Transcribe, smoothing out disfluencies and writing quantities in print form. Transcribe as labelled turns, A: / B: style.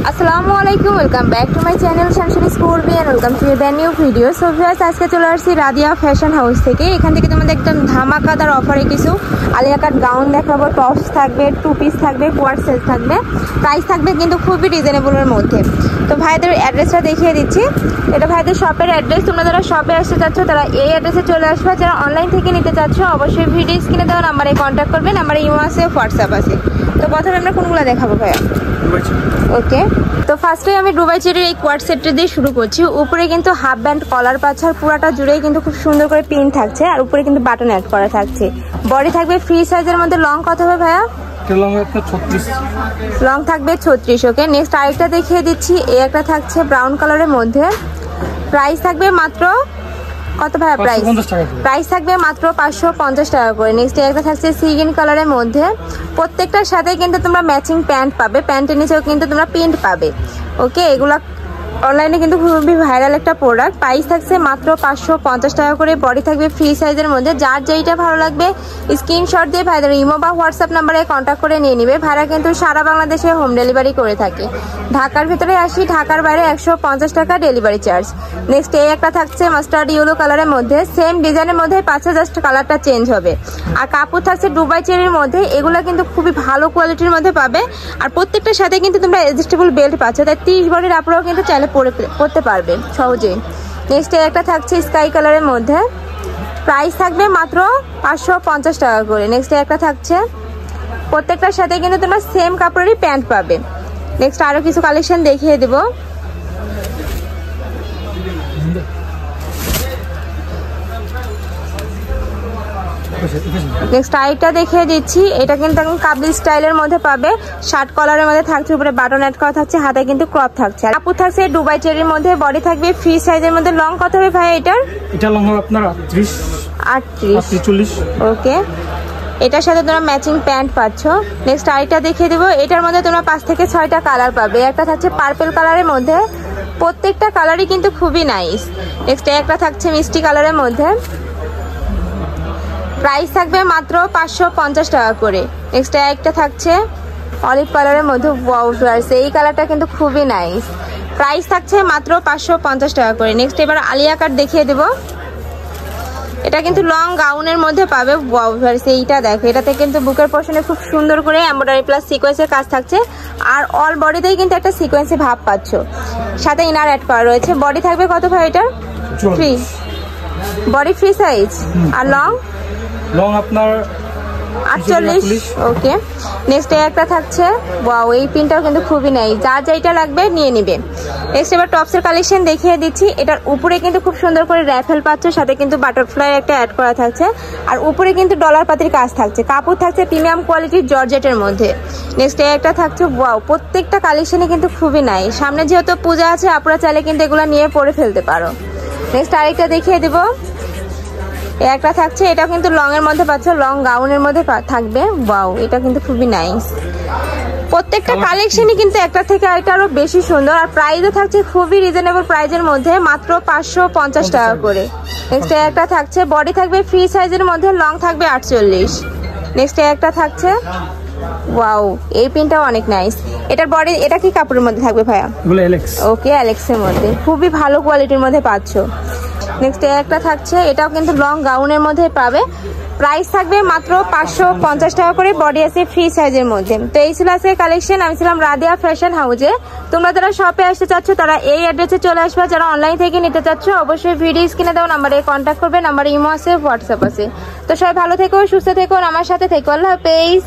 A: আসসালামু আলাইকুম, welcome back to my channel শানশানি school B and welcome to the new video. So viewers, আজকে চলে আসছি রাদিয়া ফ্যাশন হাউস থেকে। এখান থেকে তোমাদের একদম ধামাকাদার অফারে কিছু আলিয়া কাট গাউন দেখাবো, টপস থাকবে, টু পিস থাকবে, কোয়ার সেট থাকবে, প্রাইস থাকবে কিন্তু খুবই রিজনেবলের মধ্যে। তো ভাইদের অ্যাড্রেসটা দেখিয়ে দিচ্ছি, এটা ভাইদের শপের অ্যাড্রেস। তোমরা যারা শপে আসতে চাচ্ছ তারা এই অ্যাড্রেসে চলে আসবে। যারা অনলাইন থেকে নিতে চাচ্ছ অবশ্যই ভিডিও স্ক্রিনে দেওয়া নাম্বারে কন্ট্যাক্ট করবে। নাম্বারে ইমো আছে, হোয়াটসঅ্যাপ আছে। তো প্রথমে আমরা কোনগুলো দেখাবো ভাইয়া? ওকে, তো ফার্স্টে আমি দুবাই চেরির এই কোয়াড সেটটা দিয়ে শুরু করছি। উপরে কিন্তু হাফ ব্যান্ড কলার পাচ্ছে, আর পুরাটা জুড়েই কিন্তু খুব সুন্দর করে পিন থাকছে, আর উপরে কিন্তু বাটন অ্যাড করা থাকছে। বডি থাকবে ফ্রি সাইজের মধ্যে। লং কত হবে ভাইয়া? লং থাকবে 36। ওকে, নেক্সট আরেকটা দেখিয়ে দিচ্ছি। এই একটা থাকছে ব্রাউন কালারের মধ্যে। প্রাইস থাকবে মাত্র কত ভাইয়া? প্রাইস থাকবে মাত্র 550 টাকা করে। নেক্সট একটা থাকছে সি গ্রিন কালারের মধ্যে। প্রত্যেকটার সাথে কিন্তু তোমরা ম্যাচিং প্যান্ট পাবে, প্যান্টের নিচেও কিন্তু তোমরা প্রিন্ট পাবে। ওকে, এগুলা অনলাইনে কিন্তু খুবই ভাইরাল একটা প্রোডাক্ট। প্রাইস থাকছে মাত্র 550 টাকা করে। বডি থাকবে ফ্রি সাইজের মধ্যে। যার যেইটা ভালো লাগবে স্ক্রিনশট দিয়ে ভাইদের ইমো বা হোয়াটসঅ্যাপ নাম্বারে কন্ট্যাক্ট করে নিয়ে নিবে। ভাড়া কিন্তু সারা বাংলাদেশে হোম ডেলিভারি করে থাকে। ঢাকার ভিতরে 80, ঢাকার বাইরে 150 টাকা ডেলিভারি চার্জ। নেক্সট এই একটা থাকছে মাস্টার্ড ইয়েলো কালারের মধ্যে। সেম ডিজাইনের মধ্যে পাচ্ছে, জাস্ট কালারটা চেঞ্জ হবে। আর কাপড় থাকছে দুবাই চেরির মধ্যে। এগুলো কিন্তু খুবই ভালো কোয়ালিটির মধ্যে পাবে। আর প্রত্যেকটার সাথে কিন্তু তোমরা অ্যাডজাস্টেবল বেল্ট পাচ্ছ, তাই 30 বডির আপনারাও কিন্তু চাইলে পড়তে পারবে সহজেই। নেক্সট একটা থাকছে স্কাই কালারের মধ্যে। প্রাইস থাকবে মাত্র 550 টাকা করে। নেক্সট একটা থাকছে, প্রত্যেকটার সাথে কিন্তু তোমরা সেম কাপড়েরই প্যান্ট পাবে। নেক্সট আরো কিছু কালেকশন দেখিয়ে দেব। নেক্সট আইটা দেখিয়ে দিচ্ছি। এটা কিন্তু এখন কাবলি স্টাইলের মধ্যে পাবে। শার্ট কলারের মধ্যে থাকছে, উপরে বাটন অ্যাড করা থাকছে, হাতে কিন্তু ক্রপ থাকছে। কাপড় থাকছে দুবাই চেরির মধ্যে। বডি থাকবে ফ্রি সাইজের মধ্যে। লং কত হবে ভাই এটার?
B: এটা লং হবে আপনার 38।
A: ওকে, এটার সাথে তোমরা ম্যাচিং প্যান্ট পাচ্ছ। নেক্সট আইটা দেখিয়ে দেবো। এটার মধ্যে তোমরা 5 থেকে 6টা কালার পাবে। একটা থাকছে পার্পল কালারের মধ্যে। প্রত্যেকটা কালারই কিন্তু খুবই নাইস। নেক্সট একটা থাকছে মিষ্টি কালারের মধ্যে। প্রাইস থাকবে মাত্র 550 টাকা করে। নেক্সট একটা থাকছে অলিভ কালারের মধ্যে। ওয়াও ভিউয়ার্স, এই কালারটা কিন্তু খুবই নাইস। প্রাইস থাকছে মাত্র 550 টাকা করে। নেক্সট এবার আলিয়া কাট দেখিয়ে দেবো। এটা কিন্তু লং গাউনের মধ্যে পাবে। ওয়াও ভিউয়ার্স, এইটা দেখো, এটাতে কিন্তু বুকের পোর্শনে খুব সুন্দর করে এমব্রয়ডারি প্লাস সিকোয়েন্সের কাজ থাকছে। আর অল বডিতেই কিন্তু একটা সিকোয়েন্সে ভাব পাচ্ছ, সাথে ইনার অ্যাড করা রয়েছে। বডি থাকবে কত ভাই এটার? Free body, free size. আর লং আপনার 48। ওকে, নেক্সট একটা থাকছে। ওয়াও, এই পিনটাও কিন্তু খুবই নাই। যার যেটা লাগবে নিয়ে নিবে। নেক্সট এবার টপসের কালেকশন দেখিয়ে দিচ্ছি। এটার উপরে কিন্তু খুব সুন্দর করে র্যাফেল পাচ্ছ, সাথে কিন্তু বাটারফ্লাই একটা অ্যাড করা থাকছে। আর উপরে কিন্তু ডলার পাতির কাজ থাকছে। কাপড় থাকছে প্রিমিয়াম কোয়ালিটির জর্জেটের মধ্যে। নেক্সট একটা থাকছে। ওয়াও, প্রত্যেকটা কালেকশনই কিন্তু খুবই নাই। সামনে যেহেতু পূজা আছে, আপনারা চাইলে কিন্তু এগুলো নিয়ে পরে ফেলতে পারো। নেক্সট আরেকটা দেখিয়ে দেবো। একটা থাকছে, এটা কিন্তু লং এর মধ্যে পাচ্ছ, লং গাউনের মধ্যে থাকবে। ওয়াও, এটা কিন্তু খুবই নাইস। প্রত্যেকটা কালেকশনই কিন্তু একটা থেকে আরেকটা আরো বেশি সুন্দর। আর প্রাইসও থাকছে খুবই রিজনেবল প্রাইজের মধ্যে, মাত্র 550 টাকা করে। নেক্সট একটা থাকছে, বডি থাকবে ফ্রি সাইজের মধ্যে। লং থাকবে 48। নেক্সট একটা থাকছে। ওয়াও, এই পিনটাও অনেক নাইস। এটার বডি, এটা কি কাপড়ের মধ্যে থাকবে ভাইয়া? ওকে, অ্যালেক্সের মধ্যে। খুবই ভালো কোয়ালিটির মধ্যে পাচ্ছ। নেক্সট একটা থাকছে, এটাও কিন্তু লং গাউনের মধ্যে পাবে। প্রাইস থাকবে মাত্র 550 টাকা করে। বডি আছে ফ্রি সাইজের মধ্যে। তো এই ছিল আজকে কালেকশন। আমি ছিলাম রাদিয়া ফ্যাশন হাউসে। তোমরা যারা শপে আসতে চাচ্ছ তারা এই অ্যাড্রেসে চলে আসবে। যারা অনলাইন থেকে নিতে চাচ্ছ অবশ্যই ভিডিও স্ক্রিনে দেওয়া নাম্বারে কন্ট্যাক্ট করবে। নাম্বারে ইমো আছে, হোয়াটসঅ্যাপ আছে। তো সবাই ভালো থেকো, সুস্থ থেকো, আমার সাথে থেকো। আল্লাহ হাফেজ।